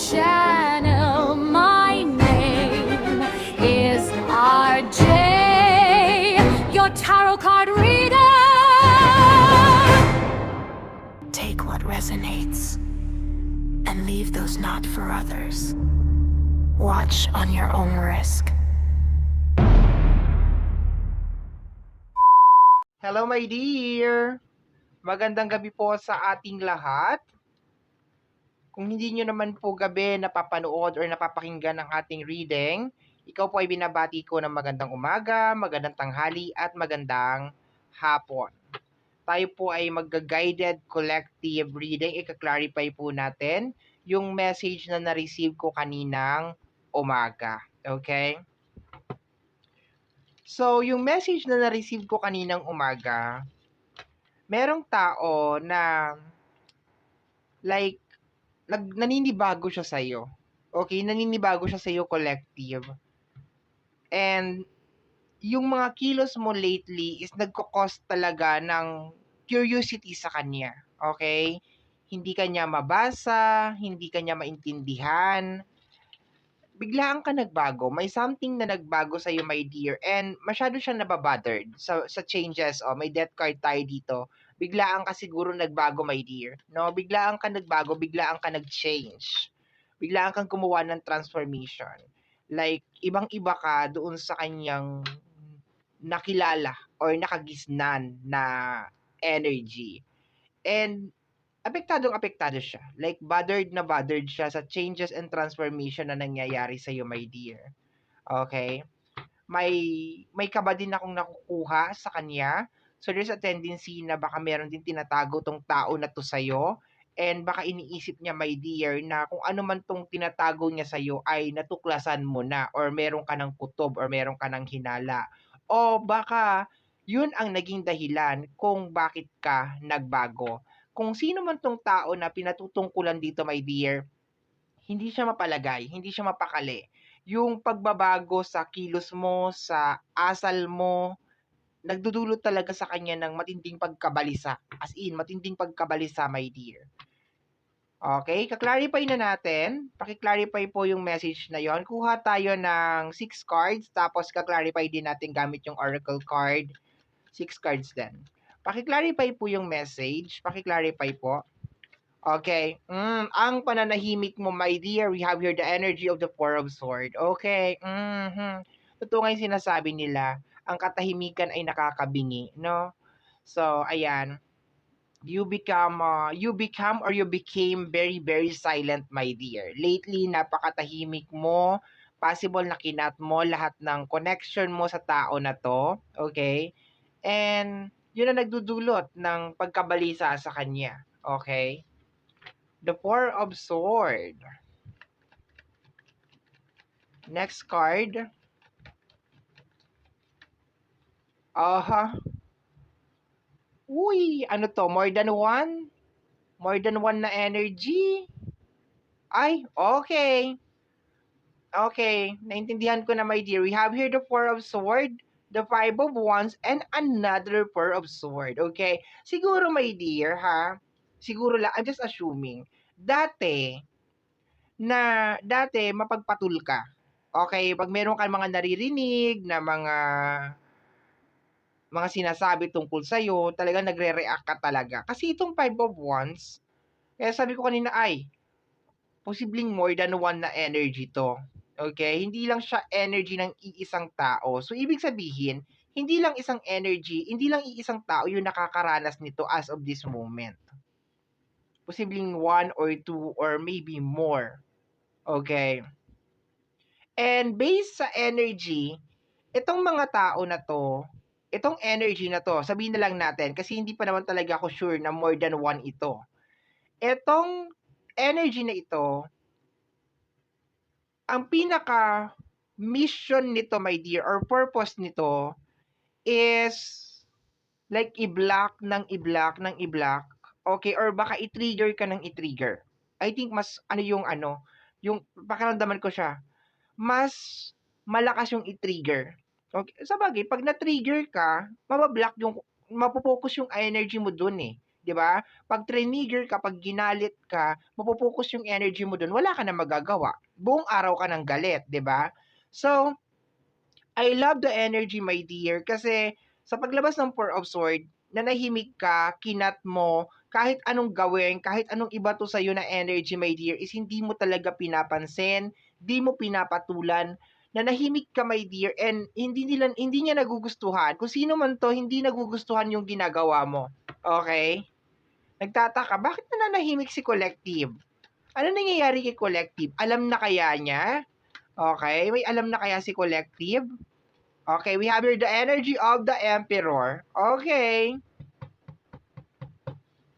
channel. My name is RJ, your tarot card reader. Take what resonates and leave those not for others. Watch on your own risk. Hello my dear! Magandang gabi po sa ating lahat. Kung hindi nyo naman po gabi napapanood or napapakinggan ang ating reading, ikaw po ay binabati ko ng magandang umaga, magandang tanghali at magandang hapon. Tayo po ay magga-guided collective reading. Ika-clarify po natin yung message na na-receive ko kaninang umaga. Okay? So, yung message na na-receive ko kaninang umaga, merong tao na like naninibago siya sa iyo. Okay, naninibago siya sa iyo collective. And yung mga kilos mo lately is nagko-cause talaga ng curiosity sa kanya. Okay? Hindi kanya mabasa, hindi kanya maintindihan. Biglaan ka nagbago. May something na nagbago sa iyo, my dear. And masyado siyang nababothered sa changes. Oh, may death card tayo dito. Biglaan ka siguro nagbago, my dear. No, biglaan ka nagbago, biglaan ka nag-change. Biglaan kang gumawa ng transformation. Like, ibang-iba ka doon sa kanyang nakilala or nakagisnan na energy. And apektado siya. Like, bothered na bothered siya sa changes and transformation na nangyayari sa iyo, my dear. Okay? May kaba din akong nakukuha sa kanya. So, there's a tendency na baka meron din tinatago tong tao na to sa'yo. And baka iniisip niya, my dear, na kung ano man tong tinatago niya sa'yo ay natuklasan mo na or meron ka ng kutob or meron ka ng hinala. O baka yun ang naging dahilan kung bakit ka nagbago. Kung sino man tong tao na pinatutungkulan dito, my dear, hindi siya mapalagay, hindi siya mapakali. Yung pagbabago sa kilos mo, sa asal mo, nagdudulot talaga sa kanya ng matinding pagkabalisa. As in, matinding pagkabalisa, my dear. Okay, kaklarify na natin. Pakiclarify po yung message na yon. Kuha tayo ng 6 cards, tapos kaklarify din natin gamit yung oracle card. 6 cards din. Pakiclarify po yung message. Pakiclarify po. Okay. Ang pananahimik mo, my dear, we have here the energy of the Four of Swords. Okay. Totoo nga yung sinasabi nila. Ang katahimikan ay nakakabingi, no? So, ayan. You become or you became very, very silent, my dear. Lately, napakatahimik mo. Possible na kinat mo lahat ng connection mo sa tao na to. Okay? And, yun ang nagdudulot ng pagkabalisa sa kanya. Okay? The Four of Swords. Next card. Aha. Uy, ano to? More than one? More than one na energy? Ay, okay. Okay, naintindihan ko na, my dear. We have here the Four of Swords, the Five of Wands, and another Four of Swords. Okay? Siguro, my dear, ha? Siguro lang, I'm just assuming. Dati, mapagpatul ka. Okay, pag meron kang mga naririnig na mga sinasabi tungkol sa'yo, talagang nagre-react ka talaga. Kasi itong Five of Wands, kaya sabi ko kanina ay, posibleng more than one na energy to. Okay? Hindi lang siya energy ng iisang tao. So, ibig sabihin, hindi lang isang energy, hindi lang iisang tao yung nakakaranas nito as of this moment. Posibleng one or two or maybe more. Okay? And based sa energy, itong mga tao na to, itong energy na to, sabihin na lang natin, kasi hindi pa naman talaga ako sure na more than one ito. Itong energy na ito, ang pinaka mission nito, my dear, or purpose nito is like i-block ng i-block ng i-block. Okay, or baka i-trigger ka ng i-trigger. I think mas yung pakiramdaman ko siya, mas malakas yung i-trigger. Okay, sabagay, pag na-trigger ka, mabablock yung, mapopokus yung energy mo dun eh. 'di ba? Pag trigger ka, pag ginalit ka, mapo-focus yung energy mo dun, wala ka na magagawa. Buong araw ka ng galit, 'di ba? So, I love the energy, my dear, kasi sa paglabas ng Four of Sword, nanahimik ka, kinat mo, kahit anong gawin, kahit anong iba to sa'yo na energy, my dear, is hindi mo talaga pinapansin, di mo pinapatulan, nanahimik ka, my dear, and hindi niya nagugustuhan. Kung sino man to, hindi nagugustuhan yung ginagawa mo. Okay? Nagtataka, bakit nananahimik si Collective? Ano nangyayari kay Collective? Alam na kaya niya? Okay? May alam na kaya si Collective? Okay, we have here the energy of the Emperor. Okay.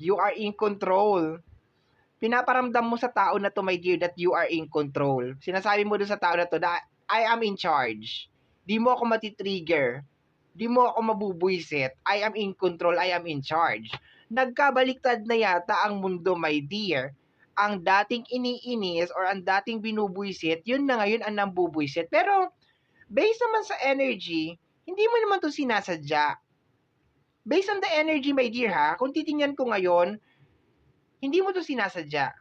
You are in control. Pinaparamdam mo sa tao na to, my dear, that you are in control. Sinasabi mo dun sa tao na to na I am in charge. Di mo ako matitrigger. Di mo ako mabubwisit. I am in control. I am in charge. Nagkabaliktad na yata ang mundo, my dear. Ang dating iniinis or ang dating binubwisit, yun na ngayon ang nambubwisit. Pero, based naman sa energy, hindi mo naman to sinasadya. Based on the energy, my dear, ha, kung titingnan ko ngayon, hindi mo to sinasadya.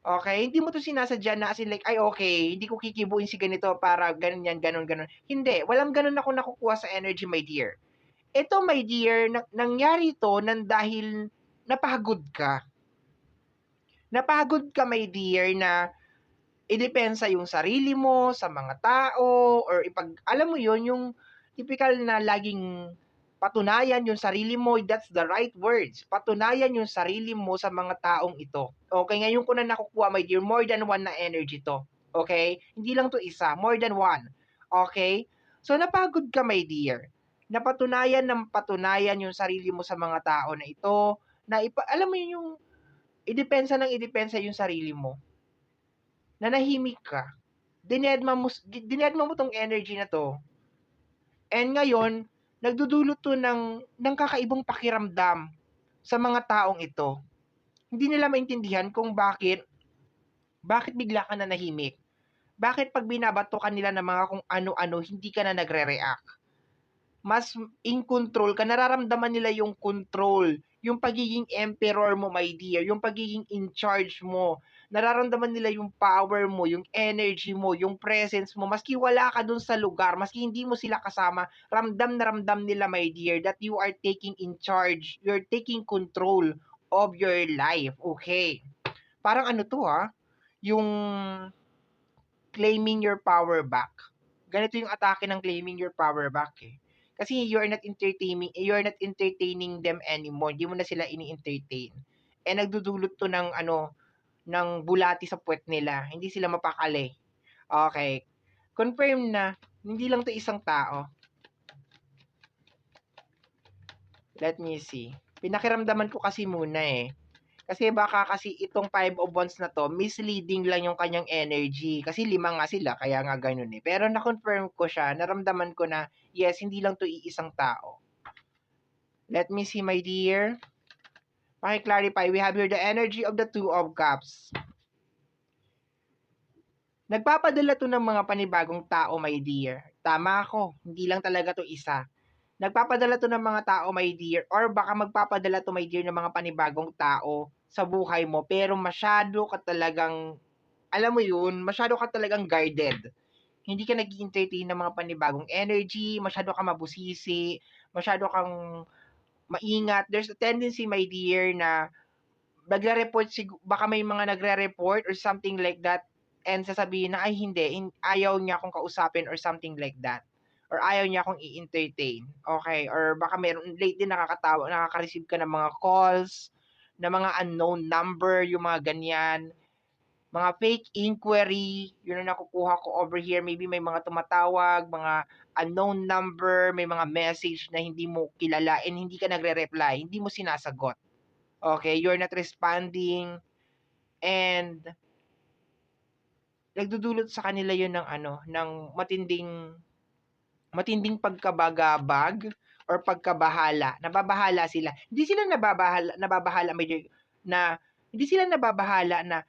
Okay? Hindi mo to sinasadya na as in like, ay okay, hindi ko kikibuin si ganito para ganun yan, ganun, ganun. Hindi, walang ganun ako nakukuha sa energy, my dear. Ito, my dear, nangyari to nang dahil napagod ka. Napagod ka, my dear, na idepensa yung sarili mo sa mga tao or alam mo yon yung typical na laging patunayan yung sarili mo, that's the right words. Patunayan yung sarili mo sa mga taong ito. Okay, ngayon ko na nakukuha, my dear, more than one na energy to. Okay? Hindi lang to isa, more than one. Okay? So, napagod ka, my dear. Napatunayan ng patunayan yung sarili mo sa mga tao na ito, na alam mo yun yung idepensa yung sarili mo. Nanahimik ka. Dinedma mo tong energy na to. And ngayon, nagdudulot to ng kakaibang pakiramdam sa mga taong ito. Hindi nila maintindihan kung bakit bigla ka na nahimik. Bakit pag binabato ka nila ng mga kung ano-ano, hindi ka na nagre-react. Mas in control ka, nararamdaman nila yung control, yung pagiging emperor mo, my dear, yung pagiging in charge mo, nararamdaman nila yung power mo, yung energy mo, yung presence mo, maski wala ka dun sa lugar, maski hindi mo sila kasama, ramdam na ramdam nila, my dear, that you are taking in charge, you're taking control of your life, okay? Parang ano to yung claiming your power back. Ganito yung atake ng claiming your power back eh. Kasi you're not entertaining them anymore. Hindi mo na sila ini-entertain. Eh nagdudulot to ng bulati sa puwet nila. Hindi sila mapakali. Okay. Confirm na hindi lang to isang tao. Let me see. Pinakiramdaman ko kasi muna eh. Kasi baka kasi itong 5 of Wands na to, misleading lang yung kanyang energy. Kasi 5 nga sila, kaya nga ganun eh. Pero na-confirm ko siya, naramdaman ko na, yes, hindi lang to iisang tao. Let me see, my dear. Paki-clarify, we have here the energy of the 2 of Cups. Nagpapadala to ng mga panibagong tao, my dear. Tama ako, hindi lang talaga to isa. Nagpapadala to ng mga tao, my dear, or baka magpapadala to, my dear, ng mga panibagong tao sa buhay mo, pero masyado ka talagang, alam mo yun, masyado ka talagang guarded. Hindi ka nag-entertain ng mga panibagong energy, masyado ka mabusisi, masyado kang maingat. There's a tendency, my dear, na nagre-report, baka may mga nagre-report or something like that, and sasabihin na, ay hindi, ayaw niya akong kausapin or something like that. Or ayaw niya akong i-entertain. Okay? Or baka meron, lately nakaka-receive ka ng mga calls, na mga unknown number, yung mga ganyan. Mga fake inquiry, yun ang nakukuha ko over here. Maybe may mga tumatawag, mga unknown number, may mga message na hindi mo kilala and hindi ka nagre-reply, hindi mo sinasagot. Okay? You're not responding. And nagdudulot sa kanila yun ng matinding pagkabagabag or pagkabahala. Nababahala sila. Hindi sila nababahala na hindi sila nababahala na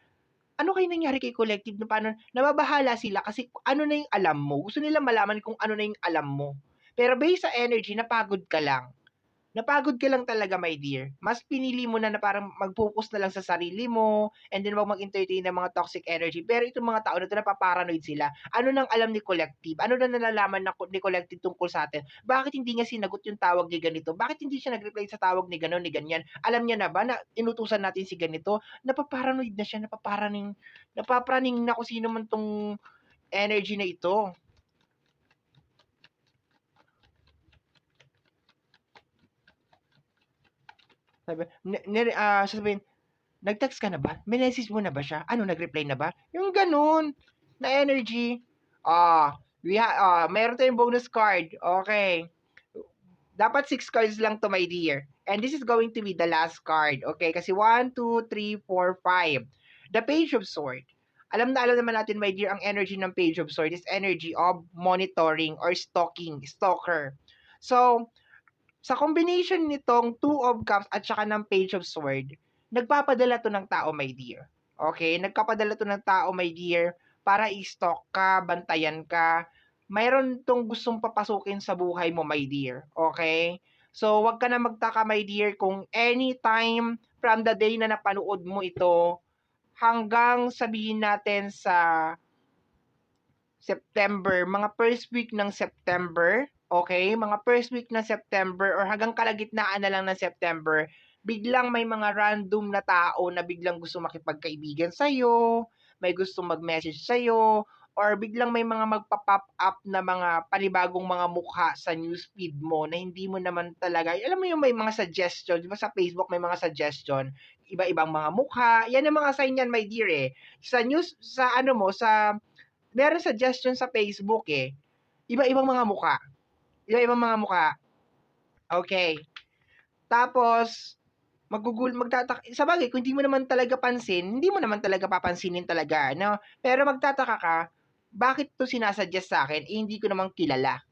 ano kayo nangyari kay Collective na paano nababahala sila kasi ano na yung alam mo. Gusto nila malaman kung ano na yung alam mo. Pero based sa energy, napagod ka lang. Napagod ka lang talaga, my dear. Mas pinili mo na parang mag-focus na lang sa sarili mo and then wag mag-entertain ng mga toxic energy. Pero itong mga tao na 'to napaparanoid sila. Ano nang alam ni Collective? Ano na nalalaman ni Collective tungkol sa atin? Bakit hindi niya sinagot yung tawag ni ganito? Bakit hindi siya nag-reply sa tawag ni gano'n, ni ganyan? Alam niya na ba na inutusan natin si ganito? Napaparanoid na siya, napapraning na kung sino man 'tong energy na ito. Sasabihin, nag-text ka na ba? Minessage mo na ba siya? Ano, nag-reply na ba? Yung ganun na energy. Meron tayong bonus card. Okay. Dapat 6 cards lang to, my dear. And this is going to be the last card. Okay? Kasi 1, 2, 3, 4, 5. The Page of Sword. Alam na alam naman natin, my dear, ang energy ng Page of Sword is energy of monitoring or stalker. So, sa combination nitong Two of Cups at saka ng Page of Sword, nagpapadala to ng tao, my dear. Okay? Nagpapadala to ng tao, my dear, para i-stalk ka, bantayan ka. Mayroon tong gustong papasukin sa buhay mo, my dear. Okay? So, wag ka na magtaka, my dear, kung anytime from the day na napanood mo ito, hanggang sabihin natin sa September, mga first week ng September, okay? Mga first week ng September or hanggang kalagitnaan na lang ng September, biglang may mga random na tao na biglang gusto makipagkaibigan sa'yo, may gusto mag-message sa'yo, or biglang may mga magpa-pop up na mga panibagong mga mukha sa newsfeed mo na hindi mo naman talaga, alam mo yung may mga suggestion, di ba sa Facebook may mga suggestion, iba-ibang mga mukha, yan ang mga sign yan, my dear eh. Sa news, sa ano mo, meron suggestion sa Facebook eh. Iba-ibang mga mukha. Iba-ibang mga mukha. Okay. Tapos, sa bagay, kung hindi mo naman talaga pansin, hindi mo naman talaga papansinin talaga, no? Pero magtataka ka, bakit to sinasuggest sa akin? Eh, hindi ko namang kilala.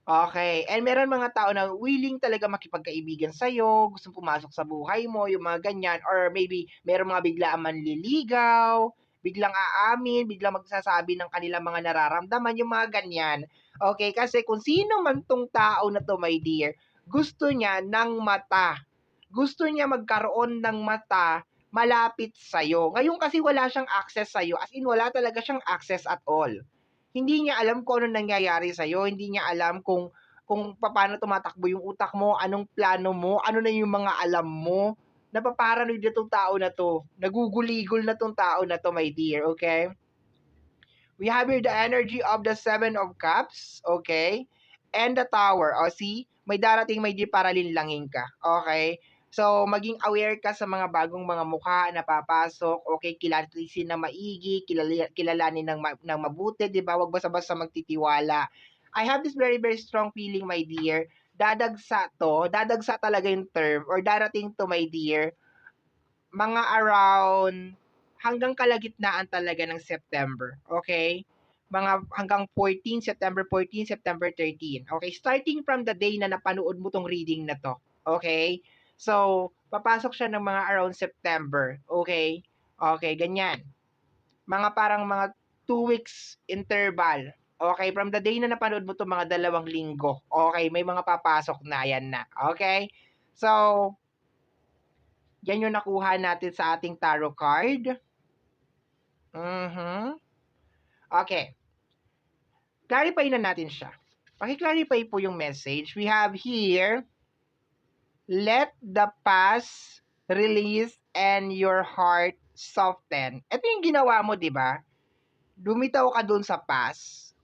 Okay. And meron mga tao na willing talaga makipagkaibigan sa'yo, gustong pumasok sa buhay mo, yung mga ganyan. Or maybe, meron mga biglaan manliligaw, biglang aamin, biglang magsasabi ng kanilang mga nararamdaman, yung mga ganyan. Okay, kasi kung sino man tong tao na to, my dear, gusto niya ng mata. Gusto niya magkaroon ng mata malapit sa'yo. Ngayon kasi wala siyang access sa'yo, as in wala talaga siyang access at all. Hindi niya alam kung ano nangyayari sa'yo, hindi niya alam kung paano tumatakbo yung utak mo, anong plano mo, ano na yung mga alam mo. Napaparanoid na tong tao na to. Naguguligol na tong tao na to, my dear, okay? We have here the energy of the Seven of Cups, okay? And the Tower. O, see? May darating, may dear, para linlangin ka. Okay? So, maging aware ka sa mga bagong mga mukha na papasok. Okay? Kilalisin na maigi, kilalanin ng mabuti, di ba? Huwag basta-basta magtitiwala. I have this very, very strong feeling, my dear. Dadagsa talaga yung term, or darating to, my dear, mga around hanggang kalagitnaan talaga ng September. Okay? Mga hanggang 14, September 14, September 13. Okay? Starting from the day na napanood mo tong reading na to. Okay? So, papasok siya ng mga around September. Okay? Okay, ganyan. Parang mga 2 weeks interval. Okay? From the day na napanood mo to mga 2 linggo. Okay? May mga papasok na. Yan na. Okay? So, yan yung nakuha natin sa ating tarot card. Okay. Clarify na natin siya. Paki-clarify po yung message. We have here, let the past release and your heart soften. Ito yung ginawa mo, di ba? Lumitaw ka dun sa past.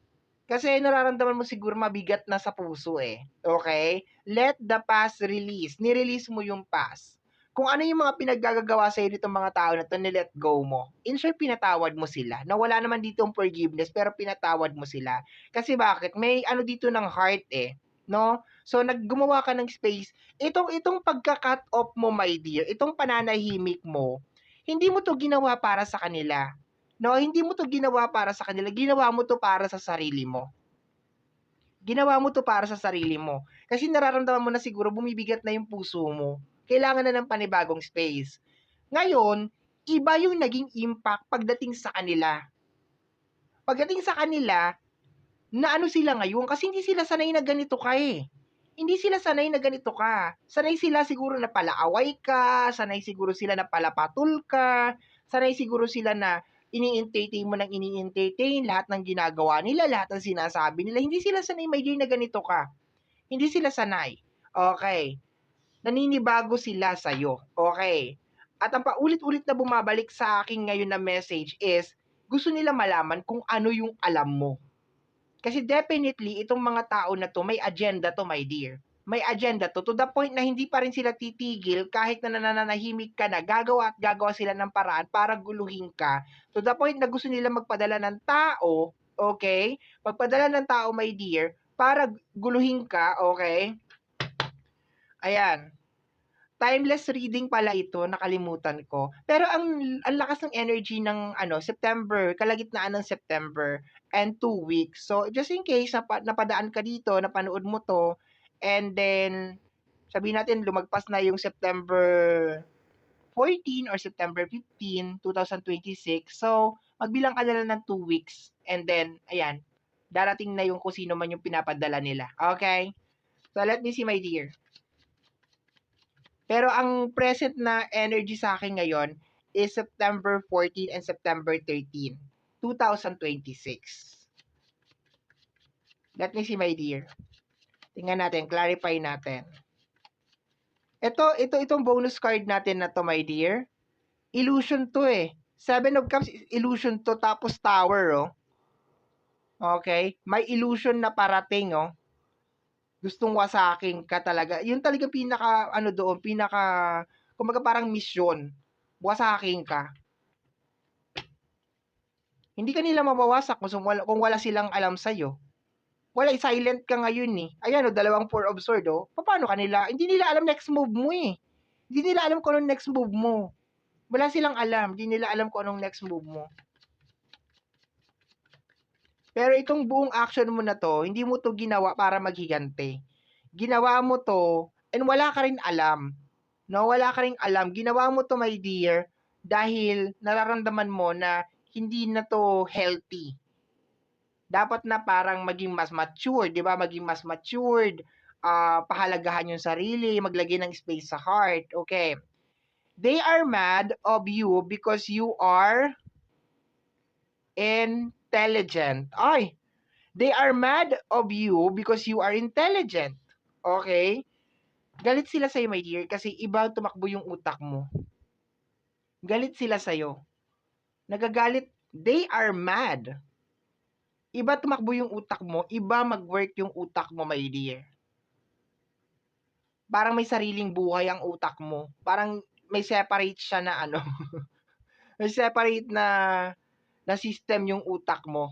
Kasi nararamdaman mo siguro mabigat na sa puso eh. Okay? Let the past release. Ni-release mo yung past. Kung ano yung mga pinaggagawa sa'yo nitong mga tao na to, ni-let go mo. In short, pinatawad mo sila. Na wala naman dito ang forgiveness, pero pinatawad mo sila. Kasi bakit? May ano dito ng heart eh. No? So, naggumawa ka ng space. Itong pagka-cut off mo, my dear, itong pananahimik mo, hindi mo to ginawa para sa kanila. No, hindi mo to ginawa para sa kanila. Ginawa mo to para sa sarili mo. Ginawa mo to para sa sarili mo. Kasi nararamdaman mo na siguro bumibigat na yung puso mo. Kailangan na ng panibagong space. Ngayon, iba yung naging impact pagdating sa kanila. Pagdating sa kanila, na ano sila ngayon? Kasi hindi sila sanay na ganito ka eh. hindi sila sanay na ganito ka. Sanay sila siguro na palaaway ka, sanay siguro sila na palapatol ka, sanay siguro sila na ini-entertain mo ng ini-entertain, lahat ng ginagawa nila, lahat ng sinasabi nila. Hindi sila sanay, my dear, na ganito ka. Hindi sila sanay. Okay. Naninibago sila sa'yo. Okay. At ang paulit-ulit na bumabalik sa akin ngayon na message is, gusto nila malaman kung ano yung alam mo. Kasi definitely, itong mga tao na to, may agenda to, my dear. May agenda to the point na hindi pa rin sila titigil kahit na nananahimik ka na, gagawa at gagawa sila ng paraan para guluhin ka. To the point na gusto nila magpadala ng tao, okay? Magpadala ng tao, my dear, para guluhin ka, okay? Ayan. Timeless reading pala ito, nakalimutan ko. Pero ang lakas ng energy ng September, kalagitnaan ng September and 2 weeks. So just in case napadaan ka dito, napanood mo to, and then sabihin natin lumagpas na yung September 14 or September 15, 2026. So magbilang ka na lang ng 2 weeks and then ayan, darating na yung kung sino man yung pinapadala nila. Okay? So let me see, my dear. Pero ang present na energy sa akin ngayon is September 14 and September 13, 2026. Let me see, my dear. Tingnan natin, clarify natin. Itong bonus card natin na to, my dear. Illusion to eh. Seven of Cups, illusion to, tapos Tower, oh. Okay? May illusion na parating, oh. Gustong wasakin ka talaga. Yun talaga pinaka, kumbaga parang misyon. Wasakin ka. Hindi ka nila mabawasak kung wala silang alam sa'yo. Wala, silent ka ngayon eh. Ayan o, dalawang Four of Swords o. Paano kanila? Hindi nila alam next move mo eh. Hindi nila alam kung anong next move mo. Wala silang alam. Hindi nila alam kung anong next move mo. Pero itong buong action mo na to, hindi mo to ginawa para maghigante. Ginawa mo to, and wala ka rin alam. No, wala ka rin alam. Ginawa mo to, my dear, dahil nararamdaman mo na hindi na to healthy. Dapat na parang maging mas matured, di ba? Maging mas matured, pahalagahan yung sarili, maglagay ng space sa heart. Okay. They are mad of you because you are intelligent. Ay, they are mad of you because you are intelligent. Okay? Galit sila sa'yo, my dear, kasi iba tumakbo yung utak mo. Galit sila sa'yo. Nagagalit, they are mad. Iba tumakbo yung utak mo, iba mag-work yung utak mo, my dear. Parang may sariling buhay ang utak mo. Parang may separate siya na may separate na system yung utak mo.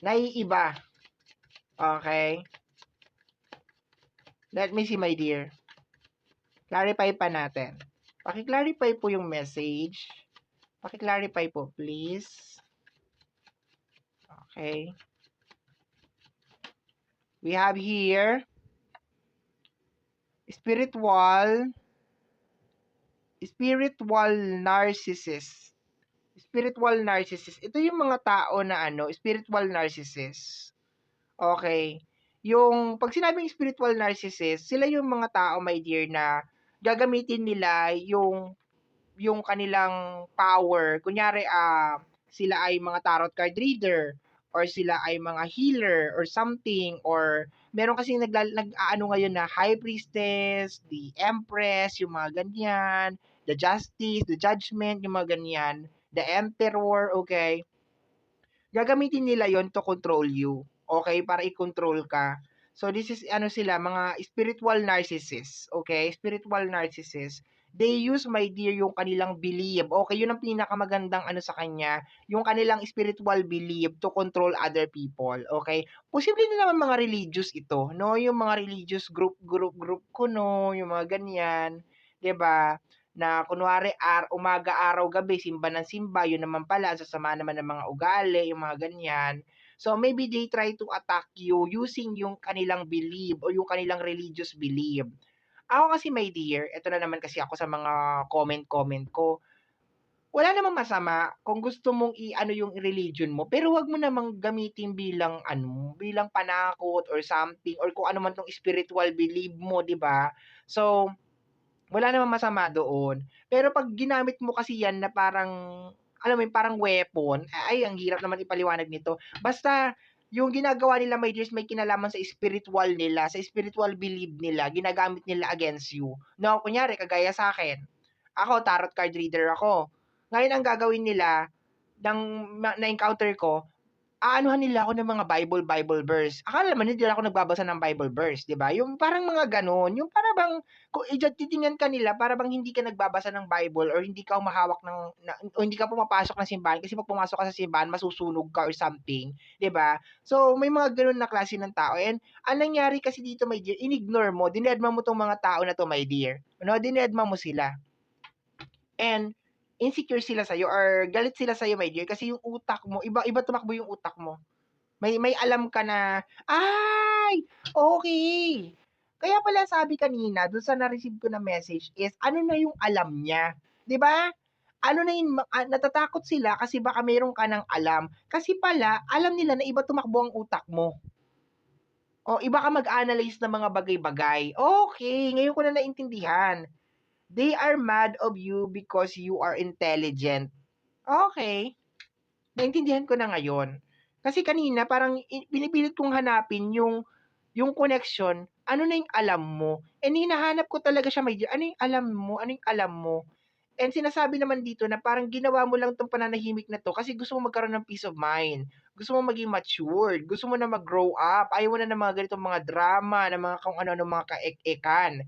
Naiiba. Okay? Let me see, my dear. Clarify pa natin. Paki-clarify po yung message. Paki-clarify po, please. Okay. We have here spiritual narcissist. Spiritual narcissist. Ito yung mga tao na spiritual narcissist. Okay. Yung pag sinabing spiritual narcissist, sila yung mga tao, my dear, na gagamitin nila yung kanilang power. Kunyari, sila ay mga tarot card reader or sila ay mga healer or something, or meron kasi nag-aano ngayon na high priestess, the empress, yung mga ganyan, the justice, the judgment, yung mga ganyan, the emperor, okay? Gagamitin nila yon to control you, okay? Para i-control ka. So this is sila, mga spiritual narcissists, okay? Spiritual narcissists. They use, my dear, yung kanilang belief. Okay, yun ang pinakamagandang sa kanya, yung kanilang spiritual belief to control other people, okay? Posible na naman mga religious ito, no? Yung mga religious group ko, no? Yung mga ganyan, 'di ba? Na kunwari umaga, araw, gabi, simba ng simba, yun naman pala, sasama naman ng mga ugali, yung mga ganyan. So maybe they try to attack you using yung kanilang belief o yung kanilang religious belief. Ako kasi, my dear, ito na naman kasi ako sa mga comment ko. wala namang masama kung gusto mong i-ano yung religion mo, pero wag mo namang gamitin bilang ano, bilang panakot or something or kung ano man 'tong spiritual belief mo, 'di ba? So, wala namang masama doon. Pero 'pag ginamit mo kasi 'yan na parang, alam mo yun, parang weapon, ay ang hirap naman ipaliwanag nito. Basta yung ginagawa nila may Diyos may kinalaman sa spiritual nila, sa spiritual belief nila, ginagamit nila against you. No, kunyari kagaya sa'kin, ako tarot card reader ako. Ngayon ang gagawin nila ng na-encounter ko, aanuhan nila ako ng mga Bible verse. Akala naman hindi ako nagbabasa ng Bible verse, 'di ba? Yung parang mga gano'n, yung para bang kung titingnan ka nila para bang hindi ka nagbabasa ng Bible or hindi ka humahawak ng o hindi ka pumapasok ng simbahan kasi 'pag pumasok ka sa simbahan masusunog ka or something, 'di ba? So may mga gano'n na klase ng tao and ang nangyari kasi dito my dear, inignore mo, dinedma mo 'tong mga tao na 'to my dear. Ano, dinedma mo sila. And insecure sila sa'yo or galit sila sa'yo my dear kasi yung utak mo, iba tumakbo yung utak mo. May alam ka na, ay, okay. Kaya pala sabi kanina dun sa na-receive ko na message is ano na yung alam niya, 'di ba? Ano na yung natatakot sila kasi baka meron ka ng alam. Kasi pala alam nila na iba tumakbo ang utak mo. O iba ka mag-analyze ng mga bagay-bagay. Okay, ngayon ko na naintindihan. They are mad of you because you are intelligent. Okay, naintindihan ko na ngayon. Kasi kanina parang pinipilit kong hanapin yung connection, ano na yung alam mo? And hinahanap ko talaga siya may ano yung alam mo? Ano yung alam mo? And sinasabi naman dito na parang ginawa mo lang 'tong pananahimik na 'to kasi gusto mo magkaroon ng peace of mind. Gusto mo maging matured, gusto mo na mag-grow up, ayaw mo na ng mga ganitong mga drama, ng mga kung ano-ano mga kaek-ekan.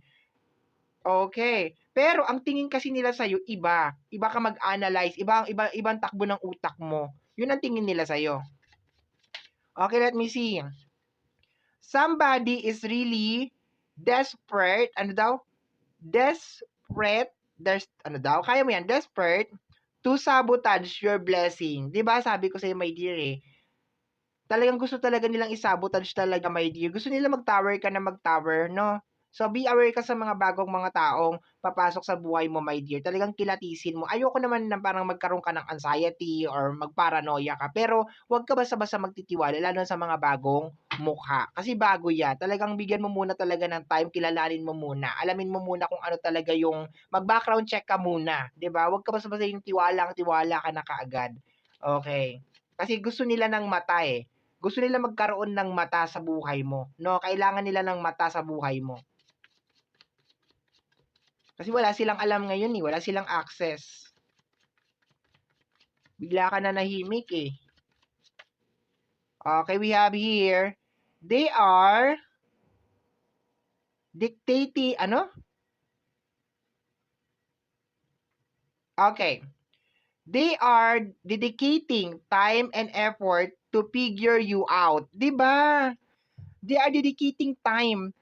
Okay. Pero ang tingin kasi nila sa'yo iba. Iba ka mag-analyze, ibang takbo ng utak mo. Yun ang tingin nila sa'yo. Okay, let me see. Somebody is really desperate, ano daw? Desperate, ano daw? Kaya mo yan, desperate to sabotage your blessing. 'Di ba sabi ko sa'yo, my dear eh, talagang gusto talaga nilang i-sabotage talaga, my dear. Gusto nila mag-tower ka na mag-tower, no? So, be aware ka sa mga bagong mga taong papasok sa buhay mo, my dear. Talagang kilatisin mo. Ayoko naman na parang magkaroon ka ng anxiety or magparanoia ka. Pero, huwag ka basta-basta magtitiwala, lalo na sa mga bagong mukha. Kasi bago yan. Talagang bigyan mo muna talaga ng time, kilalanin mo muna. Alamin mo muna kung ano talaga yung, mag-background check ka muna. 'Di ba? Huwag ka basta-basta yung tiwala ka na kaagad. Okay. Kasi gusto nila ng mata eh. Gusto nila magkaroon ng mata sa buhay mo, no? Kailangan nila ng mata sa buhay mo. Kasi wala silang alam ngayon eh, wala silang access. Bigla ka na nahimik eh. Okay, we have here, they are dictating, ano? Okay. They are dedicating time and effort to figure you out. 'Di ba? They are dedicating time.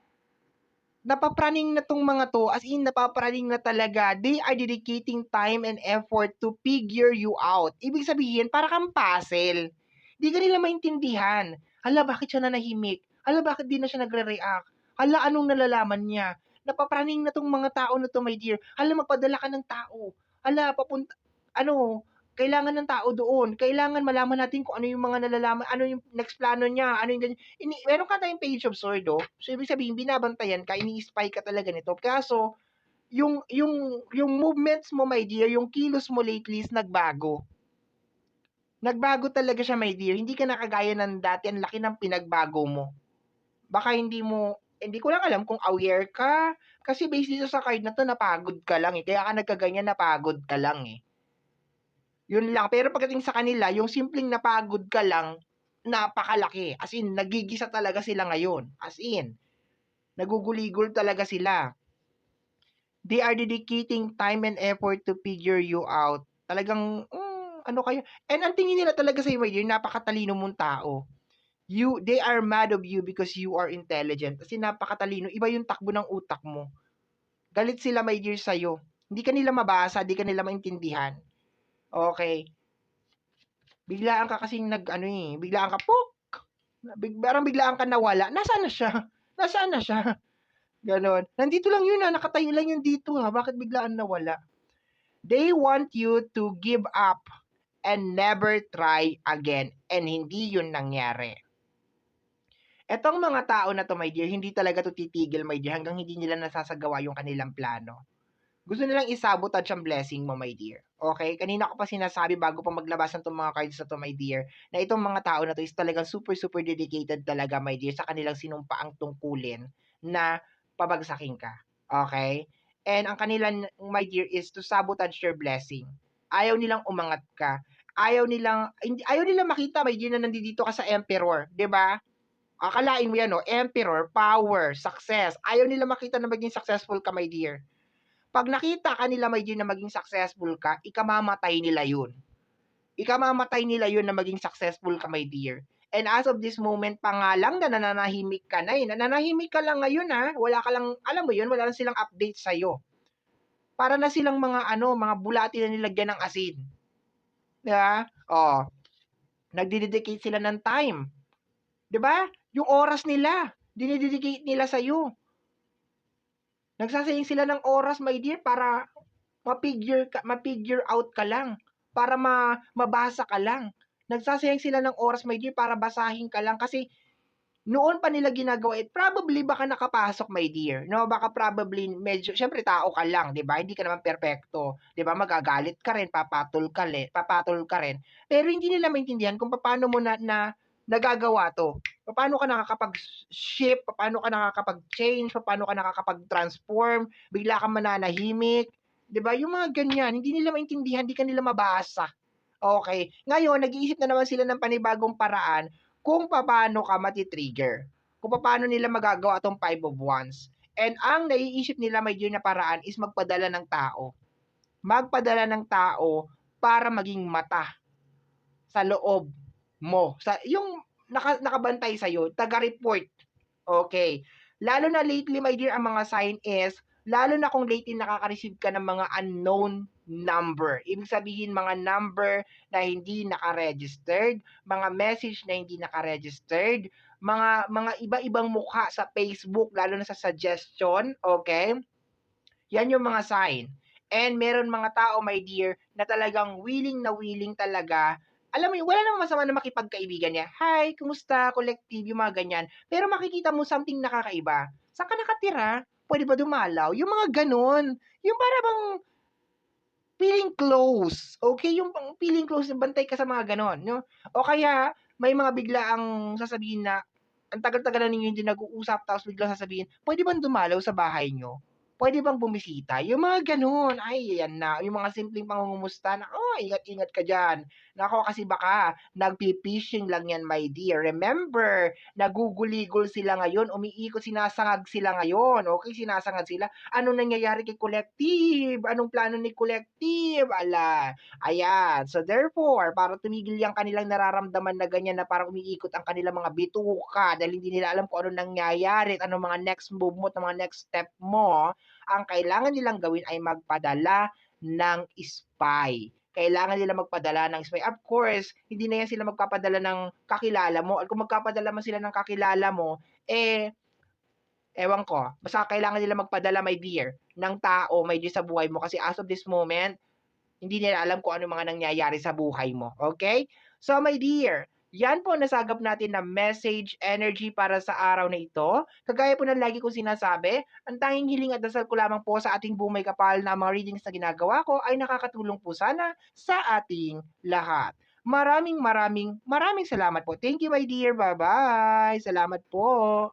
Napapraning na 'tong mga 'to, as in napapraning na talaga. They are dedicating time and effort to figure you out. Ibig sabihin, para kang puzzle. Di ka nila maintindihan. Hala, bakit siya nanahimik? Hala, bakit di na siya nagre-react? Hala, anong nalalaman niya? Napapraning na 'tong mga tao na 'to, my dear. Hala, magpadala ka ng tao. Hala, papunta, ano, kailangan ng tao doon. Kailangan malaman natin kung ano yung mga nalalaman, ano yung next plano niya, ano yung ganyan. Meron ka tayong page of sword, oh. So, ibig sabihin, binabantayan ka, ini-spy ka talaga nito. Kaso, yung movements mo, my dear, yung kilos mo lately is nagbago. Nagbago talaga siya, my dear. Hindi ka na kagaya ng dati. Ang laki ng pinagbago mo. Baka hindi ko lang alam kung aware ka. Kasi based dito sa card na to, napagod ka lang eh. Kaya ka nagkaganyan, napagod ka lang eh. Yun lang. Pero pagdating sa kanila, yung simpleng napagod ka lang, napakalaki. As in, nagigisa talaga sila ngayon. As in, naguguligol talaga sila. They are dedicating time and effort to figure you out. Talagang, ano kayo? And ang tingin nila talaga sa iyo, my dear, napakatalino mong tao. They are mad of you because you are intelligent. Kasi napakatalino. Iba yung takbo ng utak mo. Galit sila, my dear, sa'yo. Hindi ka nila mabasa, hindi ka nila maintindihan. Okay. Biglaan ka kasing biglaan ka, pok! Parang biglaan ka nawala. Nasaan na siya? Nasaan na siya? Ganon. Nandito lang yun nakatayo lang yun dito ha. Bakit biglaan nawala? They want you to give up and never try again. And hindi yun nangyari. Etong mga tao na to, my dear, hindi talaga to titigil, my dear, hanggang hindi nila nasasagawa yung kanilang plano. Gusto nilang isabotage ang blessing mo, my dear. Okay? Kanina ko pa sinasabi bago pa maglabas ng itong mga cards na to, my dear, na itong mga tao na to is talagang super, super dedicated talaga, my dear, sa kanilang sinumpaang tungkulin na pabagsakin ka. Okay? And ang kanilang, my dear, is to sabotage your blessing. Ayaw nilang umangat ka. Ayaw nilang makita, my dear, na nandito ka sa Emperor. 'Di ba? Akalain mo yan, no? Emperor, power, success. Ayaw nila makita na maging successful ka, my dear. Pag nakita ka nila, my dear, na maging successful ka, ikamamatay nila yun. Ikamamatay nila yun na maging successful ka, my dear. And as of this moment pa nga lang na nananahimik ka na eh. Nananahimik ka lang ngayon ha. Wala ka lang, alam mo yun, wala lang silang update sa'yo. Para na silang mga mga bulati na nilagyan ng asin. Diba? Oh, nagdededicate sila ng time. Diba? Yung oras nila, dinededicate nila sa'yo. Nagsasayang sila ng oras, my dear, para ma-figure out ka lang. Para mabasa ka lang. Nagsasayang sila ng oras, my dear, para basahin ka lang. Kasi noon pa nila ginagawa it. Probably baka nakapasok, my dear. No, baka probably medyo, syempre tao ka lang, 'di ba? Hindi ka naman perpekto, 'di ba? Magagalit ka rin, papatol ka rin. Pero hindi nila maintindihan kung paano mo na nagagawa 'to. Paano ka nakakapag-shift, paano ka nakakapag-change, paano ka nakakapag-transform, bigla kang mananahimik, 'di ba? Yung mga ganyan, hindi nila maintindihan, hindi ka nila mabasa. Okay. Ngayon, nag-iisip na naman sila ng panibagong paraan kung paano ka mati-trigger. Kung paano nila magagawa tong 5 of Wands. And ang naiisip nila, my dear, na paraan is magpadala ng tao. Magpadala ng tao para maging mata sa loob mo. Yung nakabantay sa'yo, taga-report. Okay. Lalo na lately, my dear, ang mga sign is, lalo na kung lately nakaka-receive ka ng mga unknown number. Ibig sabihin, mga number na hindi naka-registered, mga message na hindi naka-registered, mga iba-ibang mukha sa Facebook, lalo na sa suggestion, okay? Yan yung mga sign. And meron mga tao, my dear, na talagang willing na willing talaga. Alam mo yun, wala namang masama na makipagkaibigan niya. Hi, kumusta, collective, yung mga ganyan. Pero makikita mo something nakakaiba. Saan ka nakatira? Pwede ba dumalaw? Yung mga ganun. Yung para bang feeling close. Okay? Yung feeling close, bantay ka sa mga ganon. No? O kaya, may mga bigla ang sasabihin na, ang tagal-tagal na ninyo hindi nag-uusap, tapos bigla sasabihin, pwede bang dumalaw sa bahay nyo? Pwede bang bumisita? Yung mga ganun. Ay, yan na. Yung mga simpleng pangungumusta na, oh, ingat-ingat ka dyan. Nako, kasi baka nagpi-fishing lang yan, my dear. Remember, naguguligol sila ngayon, umiikot, sinasangag sila ngayon. Okay, sinasangag sila. Anong nangyayari kay Collective? Anong plano ni Collective? Ala, ayan. So therefore, para tumigil yung kanilang nararamdaman na ganyan na parang umiikot ang kanilang mga bituka dahil hindi nila alam kung ano nangyayari at anong mga next move mo at mga next step mo, ang kailangan nilang gawin ay magpadala ng spy. Kailangan nila magpadala ng spy. Of course, hindi na yan sila magpapadala ng kakilala mo. At kung magpapadala man sila ng kakilala mo, ewan ko, basta kailangan nila magpadala, my dear, ng tao, my dear, sa buhay mo. Kasi as of this moment, hindi nila alam kung ano mga nangyayari sa buhay mo. Okay? So, my dear, yan po nasagap natin na message energy para sa araw na ito. Kagaya po ng lagi kong sinasabi, ang tanging hiling at dasal ko lamang po sa ating bumay kapal na mga readings na ginagawa ko ay nakakatulong po sana sa ating lahat. Maraming salamat po. Thank you, my dear. Bye-bye. Salamat po.